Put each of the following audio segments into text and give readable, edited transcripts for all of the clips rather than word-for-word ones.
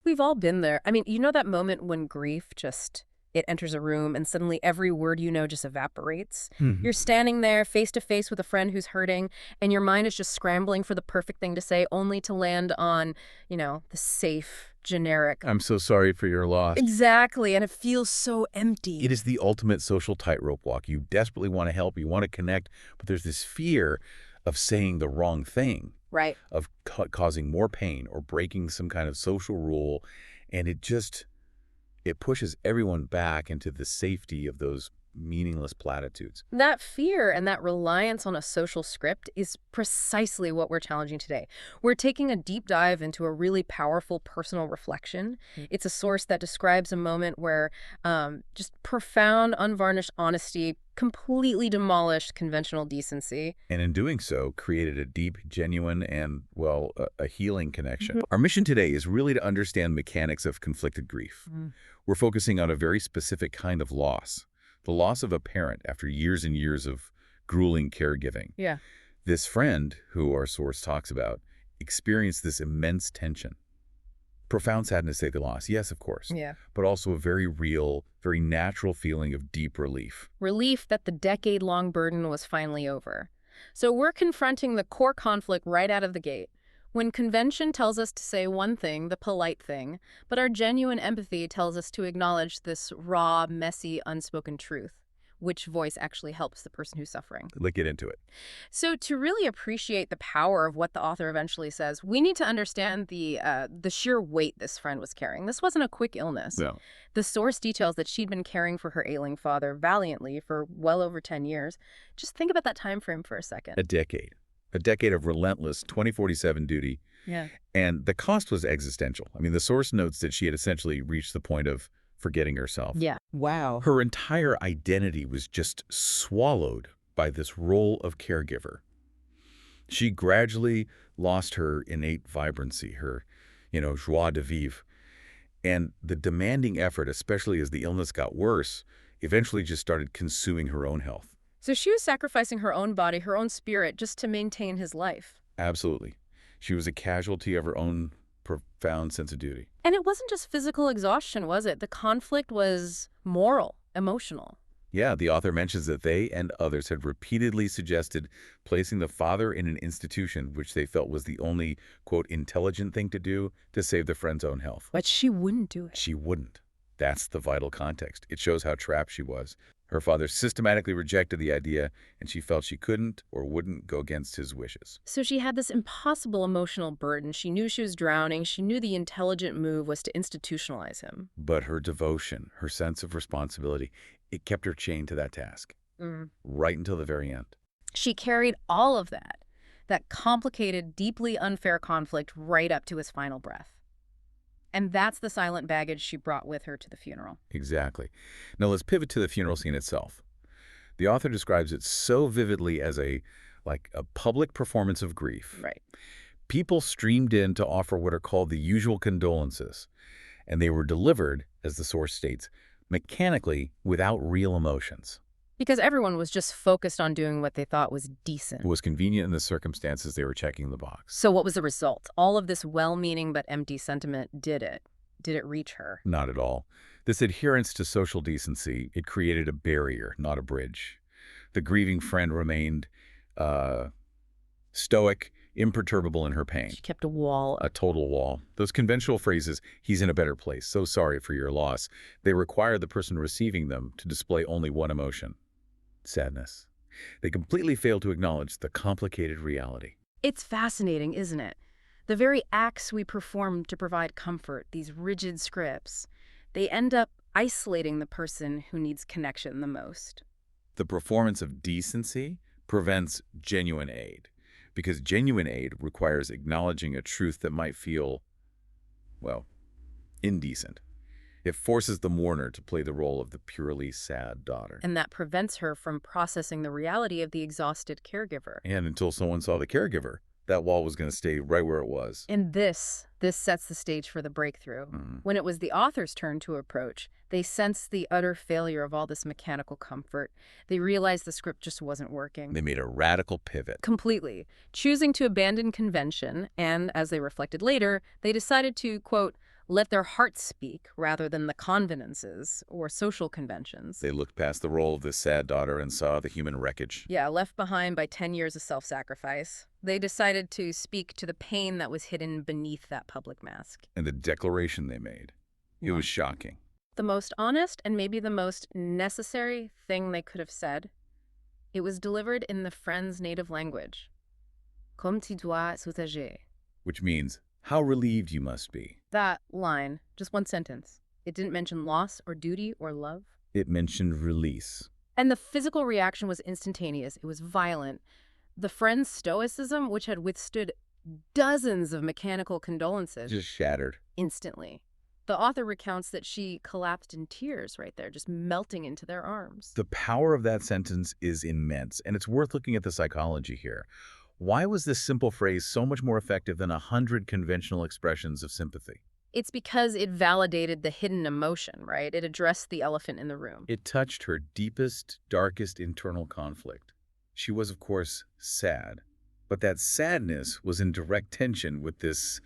We've all been there. I mean, you know that moment when grief just it enters a room and suddenly every word you know just evaporates? Mhm. You're standing there face to face with a friend who's hurting, and your mind is just scrambling for the perfect thing to say, only to land on, the safe, generic. I'm so sorry for your loss. Exactly, and it feels so It empty. is the ultimate social tightrope walk. You desperately want to help, you want to connect, but there's this fear of saying the wrong thing, Right. of causing more pain or breaking some kind of social rule, and it pushes everyone back into the safety of those meaningless platitudes. That fear and that reliance on a social script is precisely what we're challenging today. We're taking a deep dive into a really powerful personal reflection. It's a source that describes a moment where just profound, unvarnished honesty completely demolished conventional decency. And in doing so, created a deep, genuine, and, well, a healing connection. Mhm. Our mission today is really to understand mechanics of conflicted grief. Mm. We're focusing on a very specific kind of loss, the loss of a parent after years and years of grueling caregiving. Yeah. This friend, who our source talks about, experienced this immense tension. Profound sadness, say the loss, yes, of course, Yeah. but also a very real, very natural feeling of deep relief. Relief that the decade-long burden was finally over. So we're confronting the core conflict right out of the gate. When convention tells us to say one thing, the polite thing, but our genuine empathy tells us to acknowledge this raw, messy, unspoken truth. Which voice actually helps the person who's suffering? Let's get into it. So to really appreciate the power of what the author eventually says, we need to understand the sheer weight this friend was carrying. This wasn't a quick illness. No. The source details that she'd been caring for her ailing father valiantly for well over 10 years. Just think about that time frame for a second. A decade. A decade of relentless 2047 duty. Yeah. And the cost was existential. I mean, the source notes that she had essentially reached the point of forgetting herself. Yeah. Wow. Her entire identity was just swallowed by this role of caregiver. She gradually lost her innate vibrancy, her, joie de vivre. And the demanding effort, especially as the illness got worse, eventually just started consuming her own health. So she was sacrificing her own body, her own spirit, just to maintain his life. Absolutely. She was a casualty of her own profound sense of duty. And it wasn't just physical exhaustion, was it? The conflict was moral, emotional. Yeah, the author mentions that they and others had repeatedly suggested placing the father in an institution which they felt was the only, quote, intelligent thing to do to save the friend's own health. But she wouldn't do it. She wouldn't. That's the vital context. It shows how trapped she was. Her father systematically rejected the idea, and she felt she couldn't or wouldn't go against his wishes. So she had this impossible emotional burden. She knew she was drowning. She knew the intelligent move was to institutionalize him. But her devotion, her sense of responsibility, it kept her chained to that task, right until the very end. She carried all of that complicated, deeply unfair conflict right up to his final breath. And that's the silent baggage she brought with her to the funeral. Exactly. Now let's pivot to the funeral scene itself. The author describes it so vividly as a public performance of grief. Right. People streamed in to offer what are called the usual condolences, and they were delivered, as the source states, mechanically without real emotions. Because everyone was just focused on doing what they thought was decent. It was convenient in the circumstances they were checking the box. So what was the result? All of this well-meaning but empty sentiment, did it? Did it reach her? Not at all. This adherence to social decency, it created a barrier, not a bridge. The grieving friend remained stoic, imperturbable in her pain. She kept a wall. A total wall. Those conventional phrases, he's in a better place, so sorry for your loss, they require the person receiving them to display only one emotion: sadness. They completely fail to acknowledge the complicated reality. It's fascinating, isn't it? The very acts we perform to provide comfort, these rigid scripts, they end up isolating the person who needs connection the most. The performance of decency prevents genuine aid, because genuine aid requires acknowledging a truth that might feel, well, indecent. It forces the mourner to play the role of the purely sad daughter. And that prevents her from processing the reality of the exhausted caregiver. And until someone saw the caregiver, that wall was going to stay right where it was. And this sets the stage for the breakthrough. When it was the author's turn to approach, they sensed the utter failure of all this mechanical comfort. They realized the script just wasn't working. They made a radical pivot. Completely. Choosing to abandon convention, and as they reflected later, they decided to, quote, let their hearts speak rather than the convenances or social conventions. They looked past the role of the sad daughter and saw the human wreckage. Yeah, left behind by 10 years of self-sacrifice. They decided to speak to the pain that was hidden beneath that public mask. And the declaration they made, it was shocking. The most honest and maybe the most necessary thing they could have said. It was delivered in the friend's native language. Comme tu dois soulager. Which means, how relieved you must be. That line, just one sentence. It didn't mention loss or duty or love. It mentioned release. And the physical reaction was instantaneous. It was violent. The friend's stoicism, which had withstood dozens of mechanical condolences, Just shattered. instantly. The author recounts that she collapsed in tears right there, just melting into their arms. The power of that sentence is immense, and it's worth looking at the psychology here. Why was this simple phrase so much more effective than 100 conventional expressions of sympathy? It's because it validated the hidden emotion, right? It addressed the elephant in the room. It touched her deepest, darkest internal conflict. She was, of course, sad, but that sadness was in direct tension with this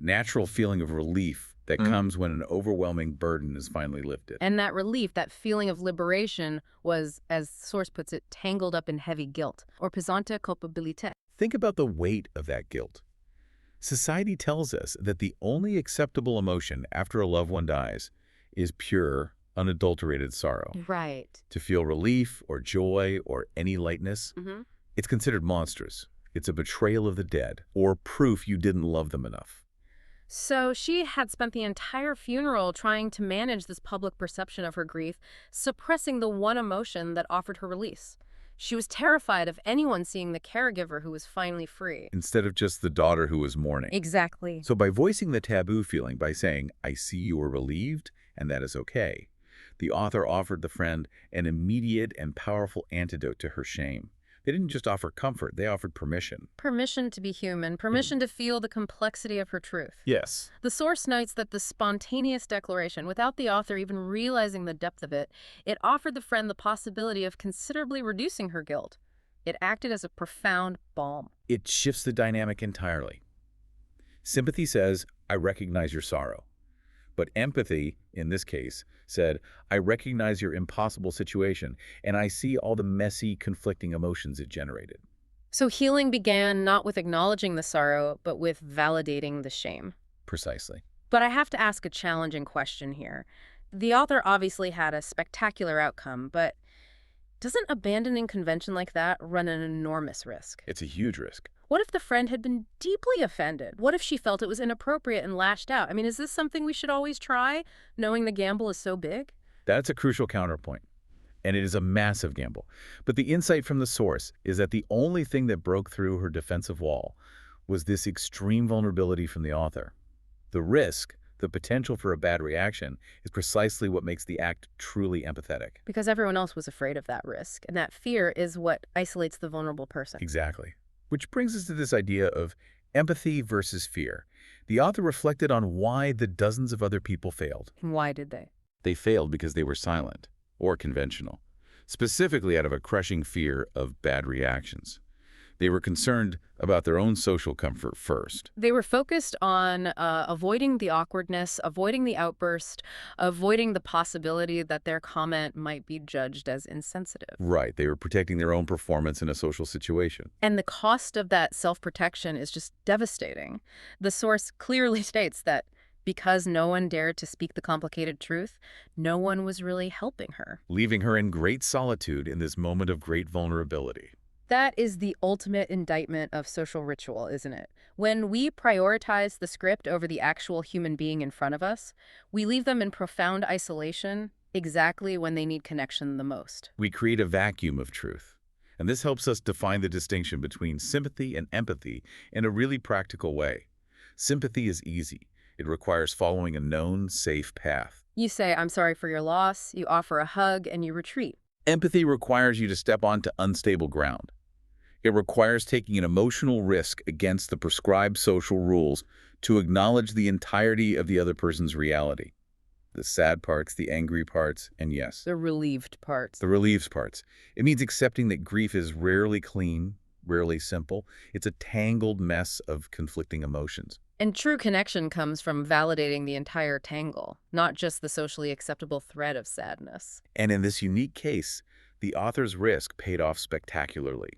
natural feeling of relief that comes when an overwhelming burden is finally lifted. And that relief, that feeling of liberation was, as the source puts it, tangled up in heavy guilt, or pesante culpabilité. Think about the weight of that guilt. Society tells us that the only acceptable emotion after a loved one dies is pure, unadulterated sorrow. Right. To feel relief or joy or any lightness, it's considered monstrous. It's a betrayal of the dead, or proof you didn't love them enough. So she had spent the entire funeral trying to manage this public perception of her grief, suppressing the one emotion that offered her release. She was terrified of anyone seeing the caregiver who was finally free. Instead of just the daughter who was mourning. Exactly. So by voicing the taboo feeling, by saying, I see you are relieved, and that is okay, the author offered the friend an immediate and powerful antidote to her shame. They didn't just offer comfort, they offered permission. Permission to be human, permission to feel the complexity of her truth. Yes. The source notes that the spontaneous declaration, without the author even realizing the depth of it, it offered the friend the possibility of considerably reducing her guilt. It acted as a profound balm. It shifts the dynamic entirely. Sympathy says, I recognize your sorrow. But empathy, in this case, said, I recognize your impossible situation, and I see all the messy, conflicting emotions it generated. So healing began not with acknowledging the sorrow, but with validating the shame. Precisely. But I have to ask a challenging question here. The author obviously had a spectacular outcome, but doesn't abandoning convention like that run an enormous risk? It's a huge risk. What if the friend had been deeply offended? What if she felt it was inappropriate and lashed out? I mean, is this something we should always try, knowing the gamble is so big? That's a crucial counterpoint. And it is a massive gamble. But the insight from the source is that the only thing that broke through her defensive wall was this extreme vulnerability from the author. The risk, the potential for a bad reaction, is precisely what makes the act truly empathetic. Because everyone else was afraid of that risk, and that fear is what isolates the vulnerable person. Exactly. Which brings us to this idea of empathy versus fear. The author reflected on why the dozens of other people failed. And why did they? They failed because they were silent or conventional, specifically out of a crushing fear of bad reactions. They were concerned about their own social comfort first. They were focused on avoiding the awkwardness, avoiding the outburst, avoiding the possibility that their comment might be judged as insensitive. Right. They were protecting their own performance in a social situation. And the cost of that self-protection is just devastating. The source clearly states that because no one dared to speak the complicated truth, no one was really helping her. Leaving her in great solitude in this moment of great vulnerability. That is the ultimate indictment of social ritual, isn't it? When we prioritize the script over the actual human being in front of us, we leave them in profound isolation exactly when they need connection the most. We create a vacuum of truth. And this helps us define the distinction between sympathy and empathy in a really practical way. Sympathy is easy. It requires following a known, safe path. You say, I'm sorry for your loss, you offer a hug, and you retreat. Empathy requires you to step onto unstable ground. It requires taking an emotional risk against the prescribed social rules to acknowledge the entirety of the other person's reality. The sad parts, the angry parts, and yes, The relieved parts. the relieved parts. It means accepting that grief is rarely clean, rarely simple. It's a tangled mess of conflicting emotions. And true connection comes from validating the entire tangle, not just the socially acceptable thread of sadness. And in this unique case, the author's risk paid off spectacularly.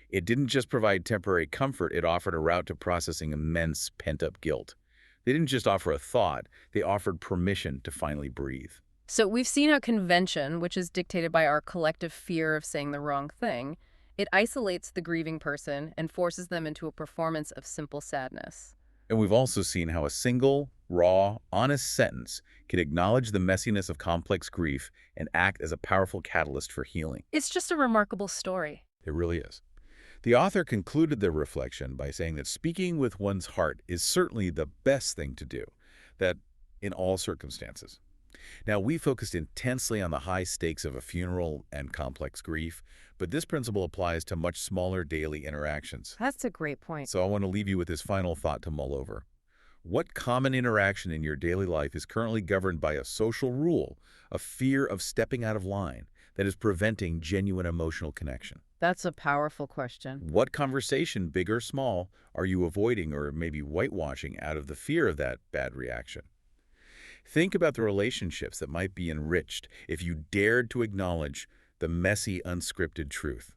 It didn't just provide temporary comfort, it offered a route to processing immense pent-up guilt. They didn't just offer a thought, they offered permission to finally breathe. So we've seen how convention, which is dictated by our collective fear of saying the wrong thing, it isolates the grieving person and forces them into a performance of simple sadness. And we've also seen how a single, raw, honest sentence can acknowledge the messiness of complex grief and act as a powerful catalyst for healing. It's just a remarkable story. It really is. The author concluded their reflection by saying that speaking with one's heart is certainly the best thing to do, that in all circumstances. Now, we focused intensely on the high stakes of a funeral and complex grief, but this principle applies to much smaller daily interactions. That's a great point. So I want to leave you with this final thought to mull over. What common interaction in your daily life is currently governed by a social rule, a fear of stepping out of line that is preventing genuine emotional connection? That's a powerful question. What conversation, big or small, are you avoiding or maybe whitewashing out of the fear of that bad reaction? Think about the relationships that might be enriched if you dared to acknowledge the messy, unscripted truth.